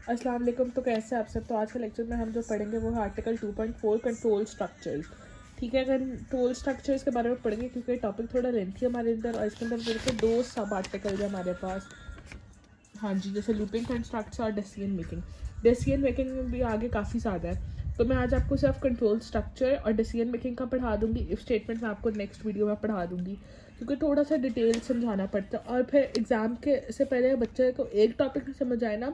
अस्सलाम वालेकुम। तो कैसे आप सब। तो आज के लेक्चर में हम जो पढ़ेंगे वो है आर्टिकल 2.4 कंट्रोल स्ट्रक्चर्स। ठीक है, कंट्रोल स्ट्रक्चर्स के बारे में पढ़ेंगे क्योंकि टॉपिक थोड़ा लेंथी है हमारे अंदर, और इसके अंदर देखिए 2 सब आर्टिकल है हमारे पास। हाँ जी, जैसे लूपिंग कंस्ट्रक्ट्स और डिसीजन मेकिंग। डिसीजन मेकिंग में भी आगे काफ़ी ज़्यादा है, तो मैं आज आपको सिर्फ कंट्रोल स्ट्रक्चर और डिसीजन मेकिंग का पढ़ा दूंगी। इफ स्टेटमेंट मैं आपको नेक्स्ट वीडियो में पढ़ा दूंगी क्योंकि थोड़ा सा डिटेल समझाना पड़ता है, और फिर एग्ज़ाम के से पहले बच्चे को एक टॉपिक नहीं समझ आए ना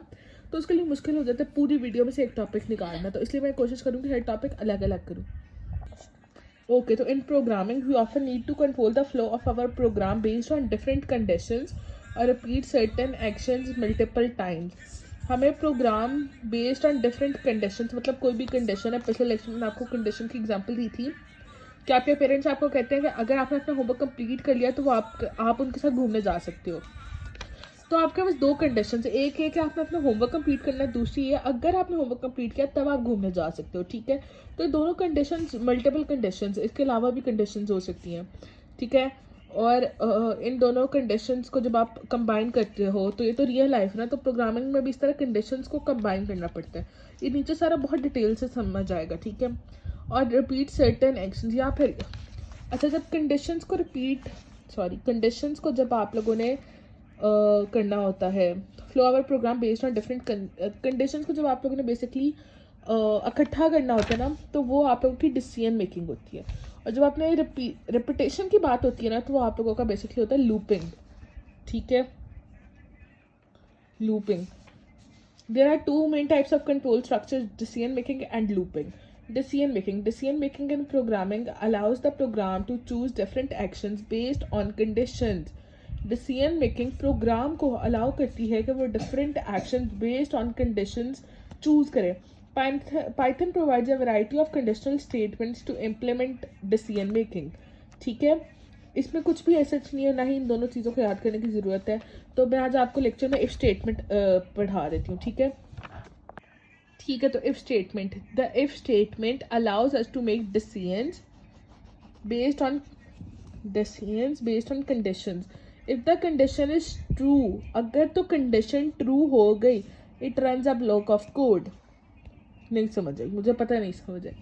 तो उसके लिए मुश्किल हो जाता है पूरी वीडियो में से एक टॉपिक निकालना। तो इसलिए मैं कोशिश करूँगी हर टॉपिक अलग अलग करूँ। Okay, so in programming, we often need to control the flow of our program based on different conditions or repeat certain actions multiple times. हमें program based on different conditions, मतलब कोई भी कंडीशन है। पिछले lecture में आपको condition की example दी थी कि आपके पेरेंट्स आपको कहते हैं कि अगर आपने अपना होमवर्क कंप्लीट कर लिया तो वो आप उनके साथ घूमने जा सकते हो। तो आपके पास दो कंडीशन है, एक है कि आपने अपना होमवर्क कंप्लीट करना है, दूसरी है अगर आपने होमवर्क कंप्लीट किया तब आप घूमने जा सकते हो। ठीक है, तो ये दोनों कंडीशन मल्टीपल कंडीशन, इसके अलावा भी कंडीशन हो सकती हैं। ठीक है, और इन दोनों कंडीशंस को जब आप कंबाइन करते हो तो ये तो रियल लाइफ ना, तो प्रोग्रामिंग में भी इस तरह कंडीशंस को कंबाइन करना पड़ता है। ये नीचे सारा बहुत डिटेल से समझ आएगा। ठीक है, और रिपीट सर्टेन एक्शन या फिर अच्छा, जब कंडीशंस को कंडीशंस को जब आप लोगों ने करना होता है, flow our program based on different conditions को जब आप लोगों ने बेसिकली इकट्ठा करना होता है ना, तो वो आप लोगों की डिसीजन मेकिंग होती है। और जब आपने रिपीटेशन की बात होती है ना, तो वो आप लोगों का बेसिकली होता है लूपिंग। ठीक है, looping. There are two main types of control structures: decision making and looping. Decision making in programming allows the program to choose different actions based on conditions. Decision making program को allow करती है कि वो different actions based on conditions choose करे. Python provides a variety of conditional statements to implement decision making. ठीक है, इसमें कुछ भी ऐसा नहीं है, ना ही इन दोनों चीज़ों को याद करने की ज़रूरत है। तो मैं आज आपको लेक्चर में इफ स्टेटमेंट पढ़ा देती हूँ। ठीक है, तो if statement, the if statement allows us to make decisions based on conditions. If the condition is true, अगर तो कंडीशन ट्रू हो गई, it runs a block of code. नहीं समझ आई, मुझे पता नहीं समझ आई।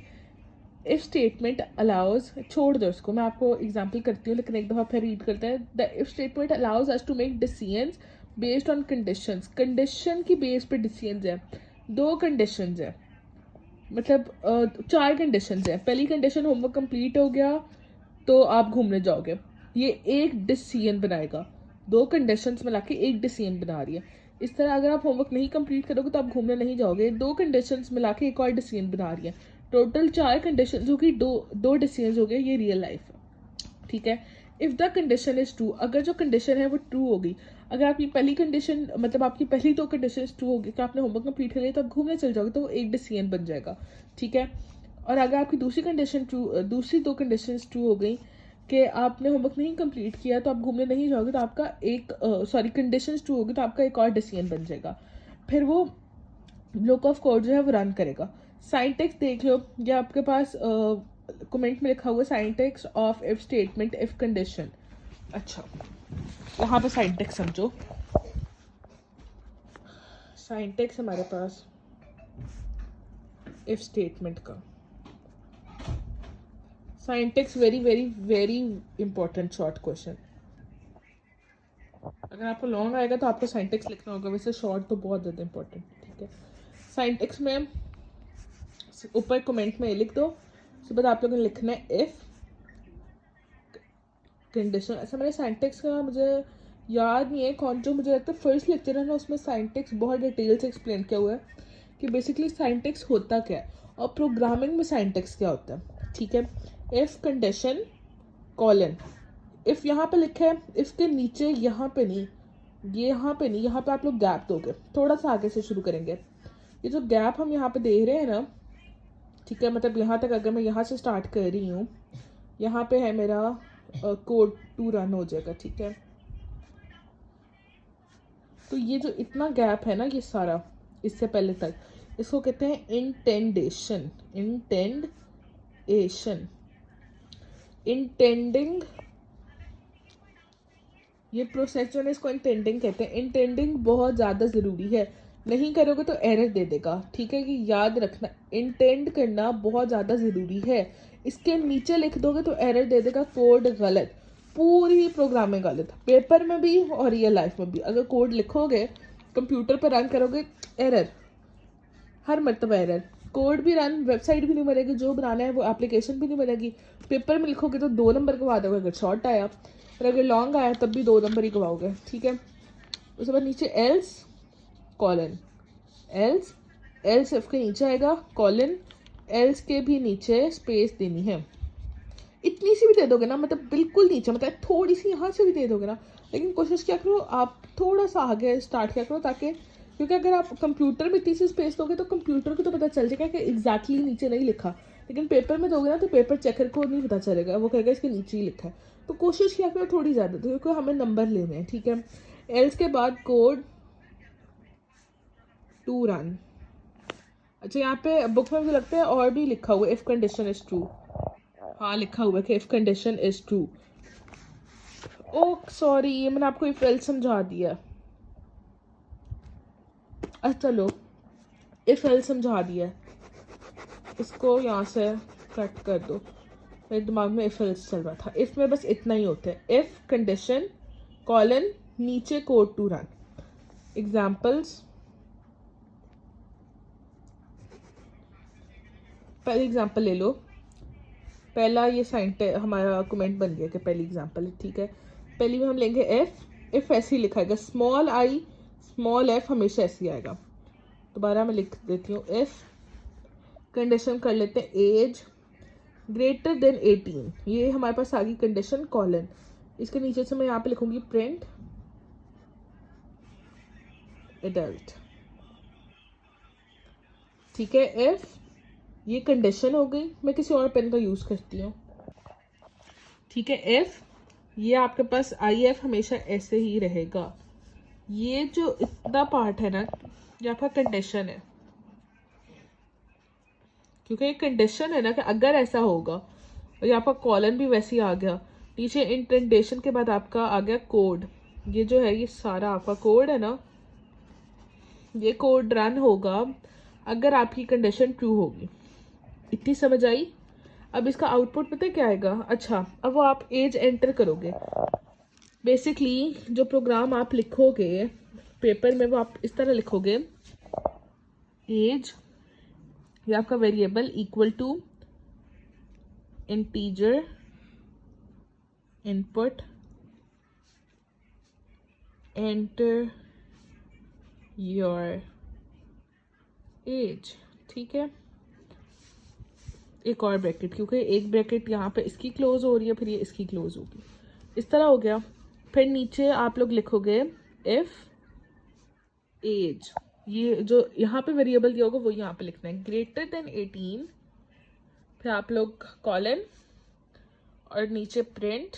इफ स्टेटमेंट अलाउज, छोड़ दो इसको, मैं आपको एग्जांपल करती हूँ लेकिन एक दफ़ा फिर रीड करते हैं। The if statement allows us to make decisions based on conditions. Condition की बेस पे डिसीजंस है, दो कंडीशंस है, मतलब 4 कंडीशंस है। पहली कंडीशन होमवर्क कंप्लीट हो गया तो आप घूमने जाओगे, ये एक डिसीजन बनाएगा। दो कंडीशंस मिला के एक डिसीजन बना रही है। इस तरह अगर आप होमवर्क नहीं कंप्लीट करोगे तो आप घूमने नहीं जाओगे, दो कंडीशंस मिला के एक और डिसीजन बना रही है। टोटल 4 कंडीशन हो गई, दो डिसीजन हो गए। ये रियल लाइफ है। ठीक है, if the condition is true, अगर जो कंडीशन है वो ट्रू होगी, अगर आपकी पहली कंडीशन, मतलब आपकी पहली 2 कंडीशन ट्रू होगी कि आपने होमवर्क कंप्लीट कर लिया तो आप घूमने चल जाओगे, तो वो एक डिसीजन बन जाएगा। ठीक है, और अगर आपकी दूसरी 2 कंडीशन ट्रू हो गई कि आपने होमवर्क नहीं कंप्लीट किया तो आप घूमने नहीं जाओगे, तो आपका एक कंडीशन ट्रू होगी तो आपका एक और डिसीजन बन जाएगा। फिर वो ब्लॉक ऑफ कोड जो है वो रन करेगा। साइंटेक्स देख लो, ये आपके पास कमेंट में लिखा हुआ है, Scientex of if statement if condition. अच्छा, यहाँ पे साइंटेक्स समझो। साइंटेक्स हमारे पास इफ स्टेटमेंट का Scientex, very very very important short question. अगर आपको लॉन्ग आएगा तो आपको साइंटेक्स लिखना होगा, वैसे शॉर्ट तो बहुत ज़्यादा इंपॉर्टेंट। ठीक है, साइंटेक्स में ऊपर कमेंट में लिख दो, उसके बाद आप लोगों ने लिखना है इफ कंडीशन। ऐसा मैंने साइंटेक्स का मुझे याद नहीं है कौन, जो मुझे लगता है फर्स्ट लेक्चर है ना, उसमें साइंटेक्स बहुत डिटेल से एक्सप्लेन किया हुआ है कि बेसिकली साइंटेक्स होता क्या है और प्रोग्रामिंग में साइंटेक्स क्या होता है। ठीक है, इफ कंडीशन कॉलन, इफ यहाँ पे लिखा है, इफ के नीचे यहाँ पे नहीं, ये यहाँ पे नहीं, यहाँ पे आप लोग गैप दोगे। थोड़ा सा आगे से शुरू करेंगे, ये जो गैप हम यहाँ पे दे रहे हैं ना, ठीक है, मतलब यहाँ तक अगर मैं यहाँ से स्टार्ट कर रही हूँ, यहाँ पे है मेरा कोड 2 रन हो जाएगा। ठीक है, तो ये जो इतना गैप है ना, ये सारा इससे पहले तक, इसको कहते हैं इंटेंडेशन। इंटेंडिंग, ये प्रोसेस जो है इसको इंटेंडिंग कहते हैं। इंटेंडिंग बहुत ज़्यादा ज़रूरी है। नहीं करोगे तो एरर दे देगा, ठीक है। कि याद रखना, इंटेंड करना बहुत ज़्यादा ज़रूरी है। इसके नीचे लिख दोगे तो एरर दे देगा, कोड गलत, पूरी प्रोग्रामिंग गलत, पेपर में भी और रियल लाइफ में भी। अगर कोड लिखोगे कंप्यूटर पर रन करोगे, एरर, हर मरतबा एरर। कोड भी रन, वेबसाइट भी नहीं बनेगी, जो बनाना है वो एप्लीकेशन भी नहीं बनेगी। पेपर में लिखोगे तो 2 नंबर गवा दोगे अगर शॉर्ट आया, और अगर लॉन्ग आया तब भी 2 नंबर ही गवाओगे, ठीक है। उसके बाद नीचे else colon, else, else F के नीचे आएगा कॉलन, एल्स के भी नीचे स्पेस देनी है। इतनी सी भी दे दोगे ना, मतलब बिल्कुल नीचे, मतलब थोड़ी सी यहाँ से भी दे दोगे ना, लेकिन कोशिश क्या करो आप थोड़ा सा आगे स्टार्ट किया करो, ताकि, क्योंकि अगर आप कंप्यूटर में इतनी सी स्पेस दोगे तो कंप्यूटर को तो पता चल जाएगा कि एग्जैक्टली नीचे नहीं लिखा, लेकिन पेपर में दोगे ना तो पेपर चेकर को नहीं पता चलेगा, वो कहेगा इसके नीचे ही लिखा है। तो कोशिश किया करो थोड़ी ज़्यादा, तो क्योंकि हमें नंबर लेने हैं, ठीक है। एल्स के बाद कोड टू रन। अच्छा, यहाँ पे बुक में मुझे लगता है और भी लिखा हुआ है, इफ कंडीशन इज ट्रू। हाँ, लिखा हुआ है कि if condition is true. Oh sorry, ये मैंने आपको इफ एल्स समझा दिया। अच्छा चलो, इफ एल्स समझा दिया, इसको यहाँ से कट कर दो। मेरे दिमाग में इफ एल्स चल रहा था, इफ में बस इतना ही होता है, इफ कंडीशन कॉलन नीचे कोड टू रन। एग्जाम्पल्स, पहले एग्जाम्पल ले लो। पहला ये साइंटे हमारा कमेंट बन गया कि पहली एग्जाम्पल है, ठीक है। पहली में हम लेंगे एफ, इफ ऐसे ही लिखा है, स्मॉल आई स्मॉल एफ हमेशा ऐसे ही आएगा। दोबारा मैं लिख देती हूँ, इफ कंडीशन कर लेते हैं एज ग्रेटर देन 18, ये हमारे पास आ गई कंडीशन कॉलन। इसके नीचे से मैं यहाँ पे लिखूंगी प्रिंट एडल्ट, ठीक है। इफ ये कंडीशन हो गई, मैं किसी और पेन का यूज करती हूँ, ठीक है। इफ ये आपके पास आई एफ हमेशा ऐसे ही रहेगा। ये जो इतना पार्ट है ना, ये आपका कंडीशन है, क्योंकि ये कंडीशन है ना कि अगर ऐसा होगा, और ये आपका कॉलन भी वैसे ही आ गया। नीचे इंडेंटेशन के बाद आपका आ गया कोड, ये जो है ये सारा आपका कोड है ना, ये कोड रन होगा अगर आपकी कंडीशन ट्रू होगी। इतनी समझ आई। अब इसका आउटपुट पता है क्या आएगा? अच्छा, अब वो आप एज एंटर करोगे। बेसिकली जो प्रोग्राम आप लिखोगे पेपर में, वो आप इस तरह लिखोगे, एज ये आपका variable equal to integer input enter your age, ठीक है। एक और ब्रैकेट, क्योंकि एक ब्रैकेट यहाँ पे इसकी क्लोज हो रही है, फिर ये इसकी क्लोज होगी, इस तरह हो गया। फिर नीचे आप लोग लिखोगे इफ एज, ये जो यहाँ पे वेरिएबल दिया होगा वो यहाँ पे लिखना है, ग्रेटर देन 18, फिर आप लोग कॉलन और नीचे प्रिंट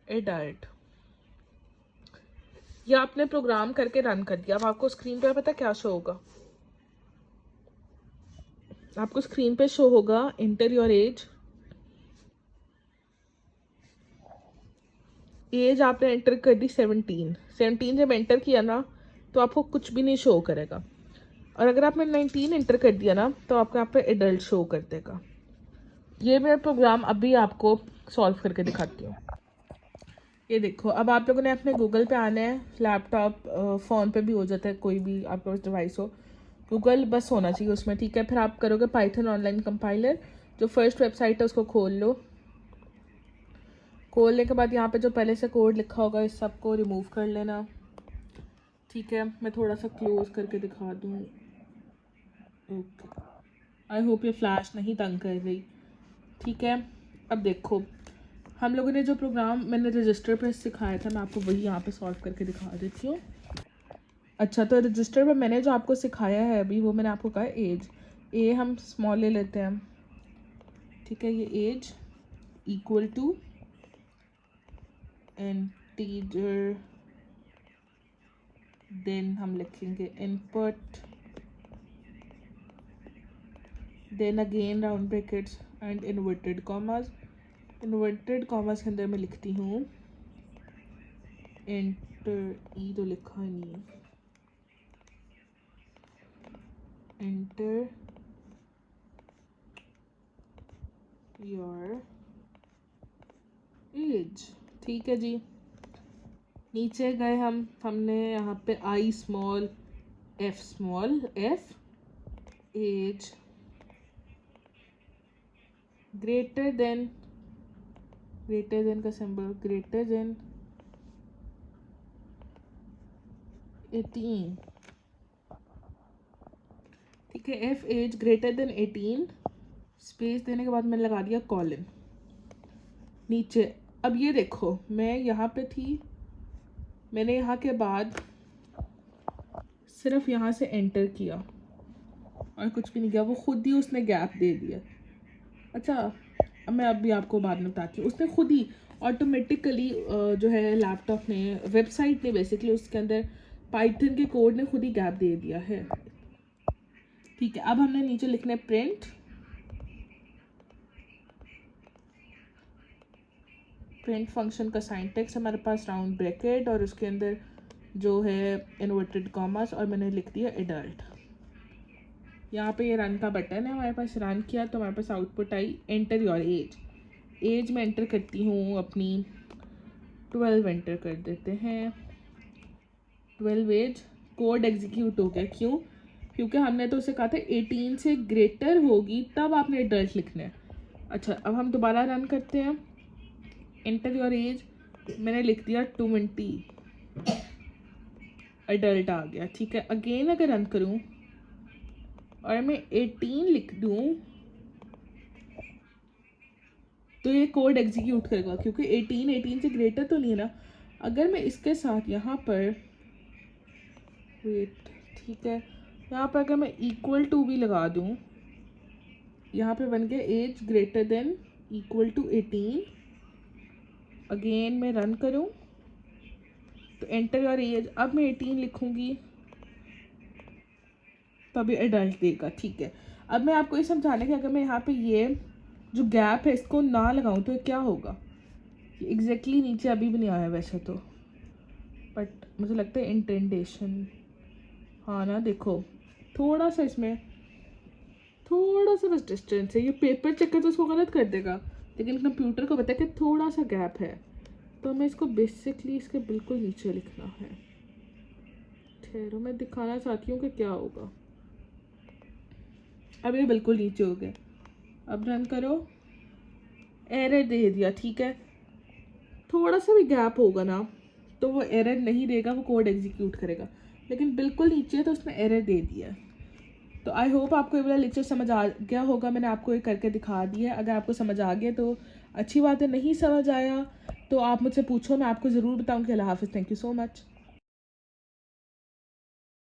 एडल्ट। ये आपने प्रोग्राम करके रन कर दिया। अब आपको स्क्रीन पे पता क्या शो होगा? आपको स्क्रीन पे शो होगा इंटर योर एज। एज आपने एंटर कर दी 17 जब एंटर किया ना तो आपको कुछ भी नहीं शो करेगा, और अगर आपने 19 एंटर कर दिया ना तो आपको यहाँ पे एडल्ट शो कर देगा। ये मैं प्रोग्राम अभी आपको सॉल्व करके दिखाती हूँ। ये देखो, अब आप लोगों ने अपने गूगल पे आना है, लैपटॉप फ़ोन पे भी हो जाता है, कोई भी आपके पास डिवाइस हो, गूगल बस होना चाहिए उसमें, ठीक है। फिर आप करोगे पाइथन ऑनलाइन कंपाइलर, जो फर्स्ट वेबसाइट है उसको खोल लो। खोलने के बाद यहाँ पे जो पहले से कोड लिखा होगा इस सबको रिमूव कर लेना, ठीक है। मैं थोड़ा सा क्लोज करके दिखा दूँ, ओके। आई होप ये फ्लैश नहीं तंग कर रही, ठीक है। अब देखो, हम लोगों ने जो प्रोग्राम मैंने रजिस्टर पे सिखाया था, मैं आपको वही यहाँ पे सॉल्व करके दिखा देती हूँ। अच्छा, तो रजिस्टर पे मैंने जो आपको सिखाया है अभी, वो मैंने आपको कहा एज, ए हम स्मॉल ले लेते हैं, ठीक है। ये age equal to integer, then हम लिखेंगे input, then again round brackets and inverted commas. Inverted commas के अंदर मैं लिखती हूँ इंटर, ई तो लिखा ही नहीं है, एंटर योर एज। ठीक है जी, नीचे गए हमने यहाँ पे आई small if age greater than का सिंबल ग्रेटर देन 18। ठीक है, if age greater than 18 space देने के बाद मैंने लगा दिया कॉलन नीचे। अब ये देखो, मैं यहाँ पे थी, मैंने यहाँ के बाद सिर्फ यहाँ से एंटर किया और कुछ भी नहीं किया, वो खुद ही उसने गैप दे दिया। अच्छा, अब मैं अभी आपको बाद में बताती हूँ, उसने खुद ही ऑटोमेटिकली जो है लैपटॉप ने, वेबसाइट ने बेसिकली उसके अंदर पाइथन के कोड ने खुद ही गैप दे दिया है। ठीक है, अब हमने नीचे लिखना है प्रिंट फंक्शन का सिंटैक्स हमारे पास राउंड ब्रैकेट और उसके अंदर जो है इन्वर्टेड कॉमर्स, और मैंने लिख दिया एडल्ट। यहाँ पे ये रन का बटन है हमारे पास, रन किया तो हमारे पास output I enter your age में एंटर करती हूँ अपनी 12 एंटर कर देते हैं, 12 एज। कोड एग्जीक्यूट हो गया, क्यों? क्योंकि हमने तो उसे कहा था 18 से ग्रेटर होगी तब आपने एडल्ट लिखना है। अच्छा, अब हम दोबारा रन करते हैं, एंटर योर एज, मैंने लिख दिया 20, एडल्ट आ गया। ठीक है, अगेन अगर रन करूं और मैं 18 लिख दूं तो ये कोड एग्जीक्यूट करेगा, क्योंकि 18 से ग्रेटर तो नहीं है ना। अगर मैं इसके साथ यहाँ पर वेट, ठीक है, यहाँ पर अगर मैं इक्वल टू भी लगा दूं, यहाँ पे बन गया age greater than equal to 18। Again मैं रन करूं तो एंटर योर एज, अब मैं 18 लिखूंगी तभी एडल्ट देगा। ठीक है, अब मैं आपको ये समझाने कि अगर मैं यहाँ पे ये जो गैप है इसको ना लगाऊं तो क्या होगा। एग्जैक्टली नीचे अभी भी नहीं आया वैसे तो, बट मुझे लगता है इंटेंडेशन, हाँ ना, देखो थोड़ा सा इसमें थोड़ा सा बस डिस्टेंस है। ये पेपर चेकर तो उसको गलत कर देगा, लेकिन कंप्यूटर को पता है कि थोड़ा सा गैप है, तो हमें इसको बेसिकली इसके बिल्कुल नीचे लिखना है। ठहरो, मैं दिखाना चाहती हूँ कि क्या होगा। अब ये बिल्कुल नीचे हो गया, अब रन करो, एरर दे दिया। ठीक है, थोड़ा सा भी गैप होगा ना तो वो एरर नहीं देगा, वो कोड एग्जीक्यूट करेगा, लेकिन बिल्कुल नीचे है तो उसने एरर दे दिया। तो आई होप आपको ये वाला लेक्चर समझ आ गया होगा, मैंने आपको ये करके दिखा दिया। अगर आपको समझ आ गया तो अच्छी बात है, नहीं समझ आया तो आप मुझसे पूछो, मैं आपको ज़रूर बताऊँगी। अल्लाह हाफ़िज़, थैंक यू सो मच।